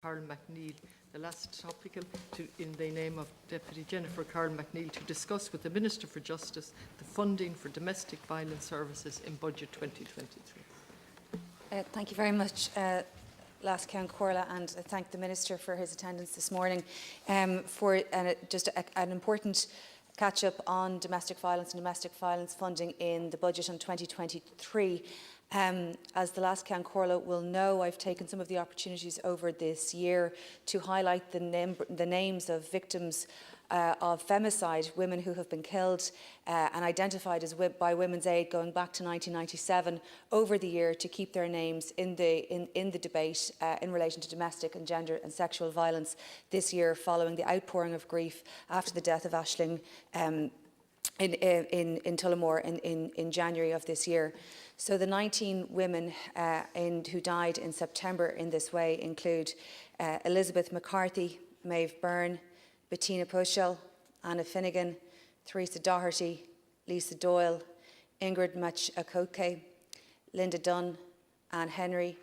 Carl McNeill, the last topical, in the name of Deputy Jennifer Carl McNeill, to discuss with the Minister for Justice the funding for domestic violence services in Budget 2023. Thank you very much, Last Count Corla, and I thank the Minister for his attendance this morning for just an important catch-up on domestic violence and domestic violence funding in the budget on 2023. As the Last Count Corla will know, I've taken some of the opportunities over this year to highlight the names of victims of femicide, women who have been killed and identified as by Women's Aid going back to 1997 over the year, to keep their names in the debate in relation to domestic and gender and sexual violence this year, following the outpouring of grief after the death of Aisling in Tullamore in January of this year. So the 19 women who died in September in this way include Elizabeth McCarthy, Maeve Byrne, Bettina Pushell, Anna Finnegan, Theresa Doherty, Lisa Doyle, Ingrid Machakoke, Linda Dunn, Anne Henry,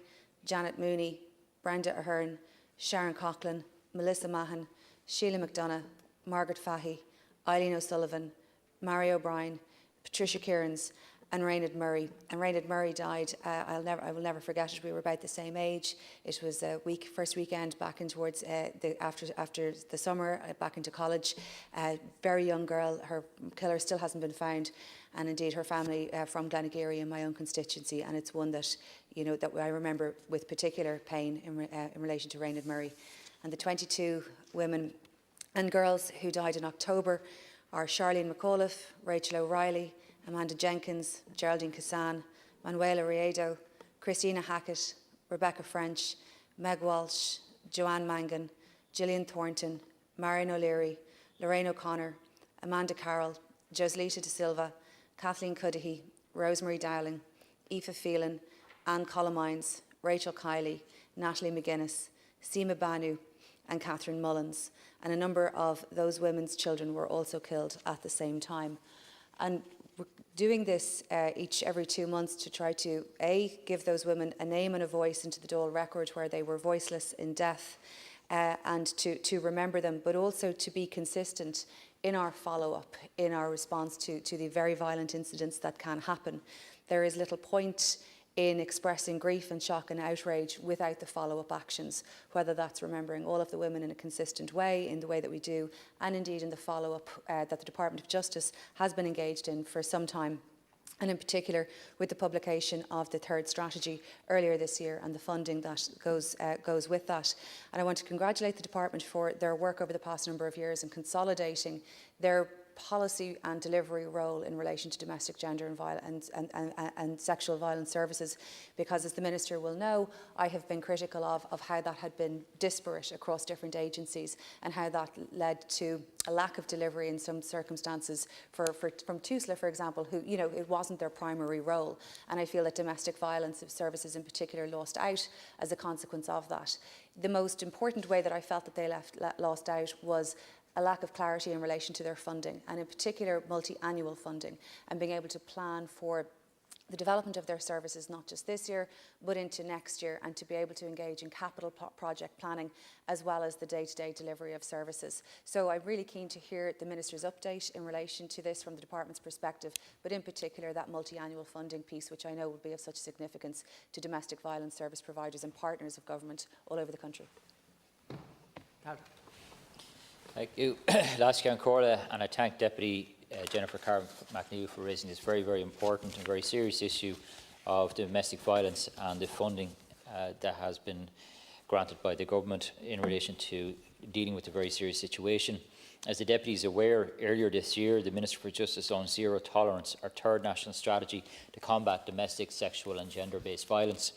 Janet Mooney, Brenda Ahern, Sharon Coughlin, Melissa Mahan, Sheila McDonough, Margaret Fahy, Eileen O'Sullivan, Mary O'Brien, Patricia Kearns, and Raynard Murray. And Raynard Murray died, I will never forget it, we were about the same age. It was a first weekend back in towards after the summer, back into college. Very young girl, her killer still hasn't been found, and indeed her family from Glenageary in my own constituency, and it's one that, you know, that I remember with particular pain in relation to Raynard Murray. And the 22 women and girls who died in October are Charlene McAuliffe, Rachel O'Reilly, Amanda Jenkins, Geraldine Cassan, Manuela Riedo, Christina Hackett, Rebecca French, Meg Walsh, Joanne Mangan, Gillian Thornton, Marion O'Leary, Lorraine O'Connor, Amanda Carroll, Joslita De Silva, Kathleen Cudahy, Rosemary Dowling, Aoife Phelan, Anne Colomines, Rachel Kiley, Natalie McGuinness, Seema Banu and Catherine Mullins. And a number of those women's children were also killed at the same time. And we're doing this every 2 months to try to, give those women a name and a voice into the Dáil record where they were voiceless in death, and to remember them, but also to be consistent in our follow-up, in our response to the very violent incidents that can happen. There is little point in expressing grief and shock and outrage without the follow-up actions, whether that's remembering all of the women in a consistent way, in the way that we do, and indeed in the follow-up that the Department of Justice has been engaged in for some time, and in particular with the publication of the third strategy earlier this year and the funding that goes with that. And I want to congratulate the Department for their work over the past number of years in consolidating their policy and delivery role in relation to domestic, gender and violence and sexual violence services, because as the Minister will know, I have been critical of how that had been disparate across different agencies and how that led to a lack of delivery in some circumstances from TUSLA, for example, who, you know, it wasn't their primary role. And I feel that domestic violence services in particular lost out as a consequence of that. The most important way that I felt that they lost out was a lack of clarity in relation to their funding, and in particular multi-annual funding, and being able to plan for the development of their services not just this year but into next year, and to be able to engage in capital project planning as well as the day-to-day delivery of services. So I'm really keen to hear the Minister's update in relation to this from the Department's perspective, but in particular that multi-annual funding piece, which I know will be of such significance to domestic violence service providers and partners of government all over the country. Thank you, Last Count Corla, and I thank Deputy Jennifer Carl McNeill for raising this very, very important and very serious issue of domestic violence and the funding that has been granted by the government in relation to dealing with a very serious situation. As the Deputy is aware, earlier this year, the Minister for Justice launched Zero Tolerance, our third national strategy to combat domestic, sexual and gender-based violence.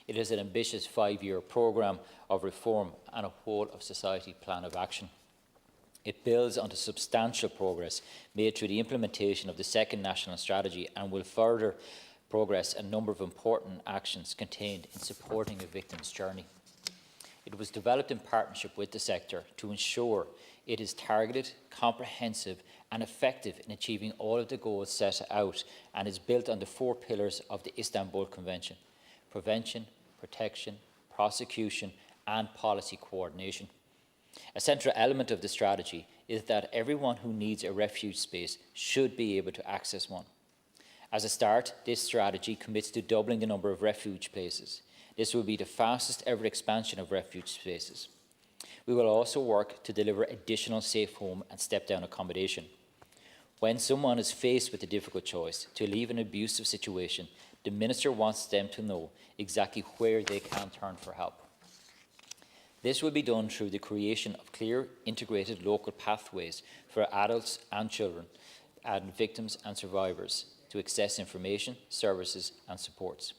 It is an ambitious 5-year programme of reform and a whole-of-society plan of action. It builds on the substantial progress made through the implementation of the second national strategy and will further progress a number of important actions contained in supporting a victim's journey. It was developed in partnership with the sector to ensure it is targeted, comprehensive and effective in achieving all of the goals set out, and is built on the 4 pillars of the Istanbul Convention: prevention, protection, prosecution and policy coordination. A central element of the strategy is that everyone who needs a refuge space should be able to access one. As a start, this strategy commits to doubling the number of refuge places. This will be the fastest ever expansion of refuge spaces. We will also work to deliver additional safe home and step-down accommodation. When someone is faced with a difficult choice to leave an abusive situation, the Minister wants them to know exactly where they can turn for help. This will be done through the creation of clear, integrated local pathways for adults and children, and victims and survivors to access information, services and supports.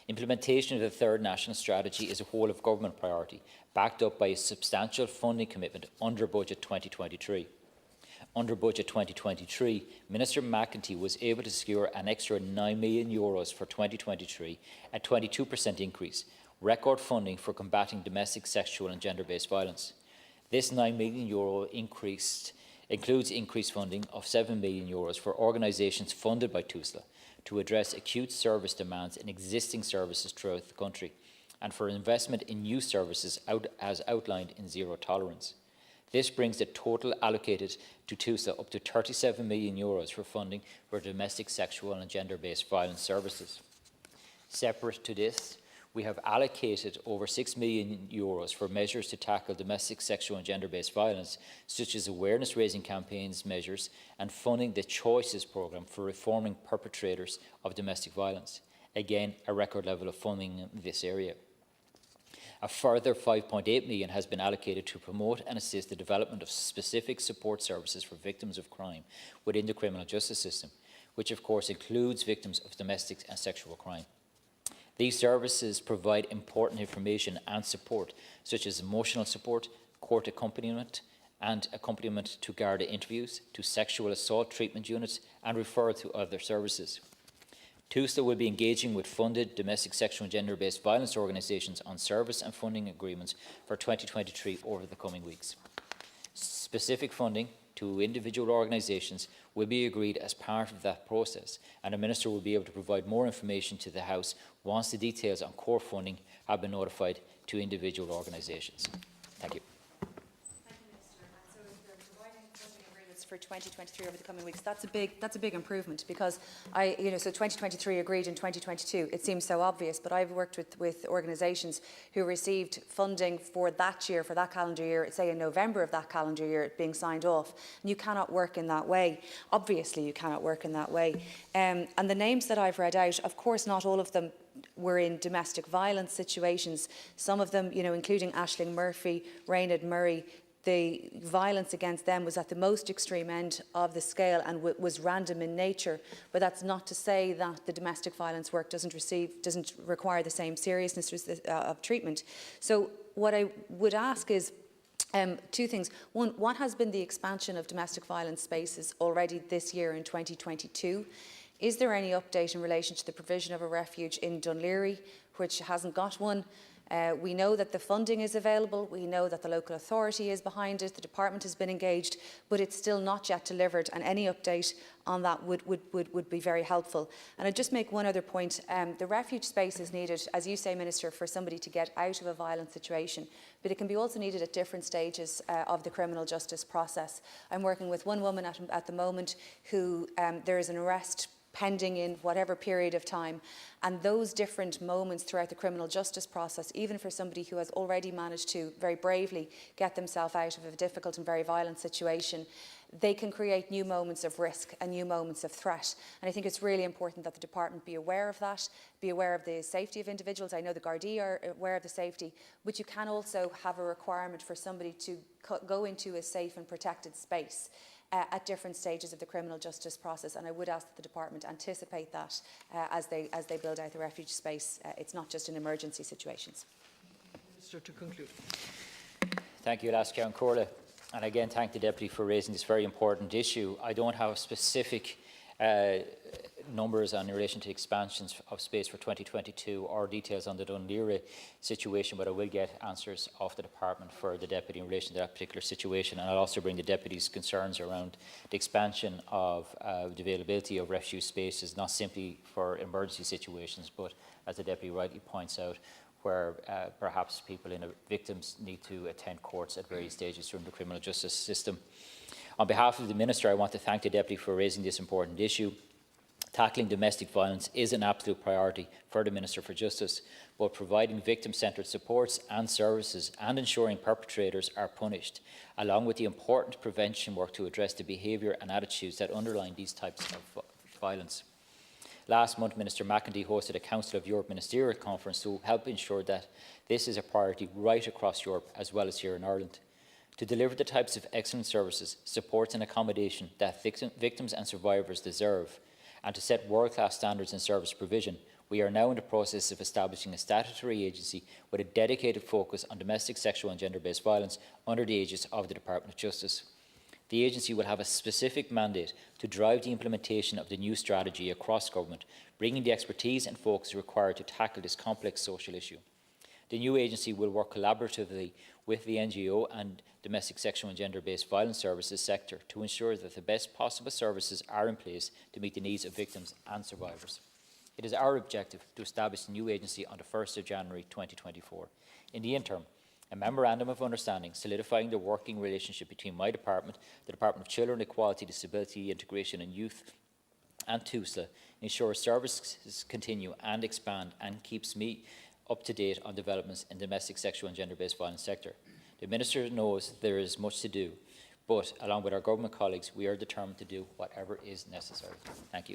Implementation of the third national strategy is a whole of government priority, backed up by a substantial funding commitment under Budget 2023. Under Budget 2023, Minister McEntee was able to secure an extra €9 million for 2023, a 22% increase, record funding for combating domestic, sexual and gender-based violence. This €9 million includes increased funding of €7 million for organisations funded by TUSLA to address acute service demands in existing services throughout the country, and for investment in new services as outlined in Zero Tolerance. This brings the total allocated to TUSLA up to €37 million for funding for domestic, sexual and gender-based violence services. Separate to this, we have allocated over €6 million for measures to tackle domestic, sexual and gender-based violence, such as awareness-raising campaigns, measures, and funding the Choices programme for reforming perpetrators of domestic violence. Again, a record level of funding in this area. A further €5.8 million has been allocated to promote and assist the development of specific support services for victims of crime within the criminal justice system, which of course includes victims of domestic and sexual crime. These services provide important information and support, such as emotional support, court accompaniment, and accompaniment to Garda interviews, to sexual assault treatment units, and referral to other services. TUSLA will be engaging with funded domestic, sexual and gender-based violence organisations on service and funding agreements for 2023 over the coming weeks. Specific funding to individual organisations will be agreed as part of that process, and the Minister will be able to provide more information to the House once the details on core funding have been notified to individual organisations. Thank you. Thank you, Minister. And so if you're providing funding agreements for 2023 over the coming weeks, that's a big improvement, because so 2023 agreed in 2022. It seems so obvious, but I've worked with organisations who received funding for that year, for that calendar year, say in November of that calendar year, being signed off. And you cannot work in that way. Obviously, you cannot work in that way. And the names that I've read out, of course, not all of them were in domestic violence situations. Some of them, including Aisling Murphy, Raynard Murray, the violence against them was at the most extreme end of the scale and was random in nature. But that's not to say that the domestic violence work doesn't require the same seriousness of treatment. So what I would ask is two things. One, what has been the expansion of domestic violence spaces already this year in 2022? Is there any update in relation to the provision of a refuge in Dunleary, which hasn't got one? We know that the funding is available. We know that the local authority is behind it. The department has been engaged, but it's still not yet delivered. And any update on that would be very helpful. And I'd just make one other point. The refuge space is needed, as you say, Minister, for somebody to get out of a violent situation. But it can be also needed at different stages of the criminal justice process. I'm working with one woman at the moment who there is an arrest pending in whatever period of time. And those different moments throughout the criminal justice process, even for somebody who has already managed to very bravely get themselves out of a difficult and very violent situation, they can create new moments of risk and new moments of threat. And I think it's really important that the department be aware of that, be aware of the safety of individuals. I know the Gardaí are aware of the safety, but you can also have a requirement for somebody to go into a safe and protected space at different stages of the criminal justice process, and I would ask that the department anticipate that as they build out the refuge space. It's not just in emergency situations. Minister, to conclude. Thank you, Alaska and Corla, and again thank the Deputy for raising this very important issue. I don't have specific numbers in relation to expansions of space for 2022 or details on the Dunleary situation, but I will get answers off the department for the Deputy in relation to that particular situation, and I'll also bring the Deputy's concerns around the expansion of the availability of refuge spaces, not simply for emergency situations, but as the Deputy rightly points out, where perhaps victims need to attend courts at various stages during the criminal justice system. On behalf of the Minister, I want to thank the Deputy for raising this important issue. Tackling domestic violence is an absolute priority for the Minister for Justice, but providing victim-centred supports and services and ensuring perpetrators are punished, along with the important prevention work to address the behaviour and attitudes that underline these types of violence. Last month, Minister McEntee hosted a Council of Europe ministerial conference to help ensure that this is a priority right across Europe as well as here in Ireland. To deliver the types of excellent services, supports and accommodation that victims and survivors deserve, and to set world-class standards in service provision, we are now in the process of establishing a statutory agency with a dedicated focus on domestic, sexual and gender-based violence under the aegis of the Department of Justice. The agency will have a specific mandate to drive the implementation of the new strategy across government, bringing the expertise and focus required to tackle this complex social issue. The new agency will work collaboratively with the NGO and domestic, sexual and gender-based violence services sector to ensure that the best possible services are in place to meet the needs of victims and survivors. It is our objective to establish the new agency on the 1st of January 2024. In the interim, a memorandum of understanding solidifying the working relationship between my department, the Department of Children, Equality, Disability, Integration and Youth, and TUSLA ensures services continue and expand and keeps me up to date on developments in domestic, sexual and gender-based violence sector. The Minister knows there is much to do, but along with our government colleagues, we are determined to do whatever is necessary. Thank you.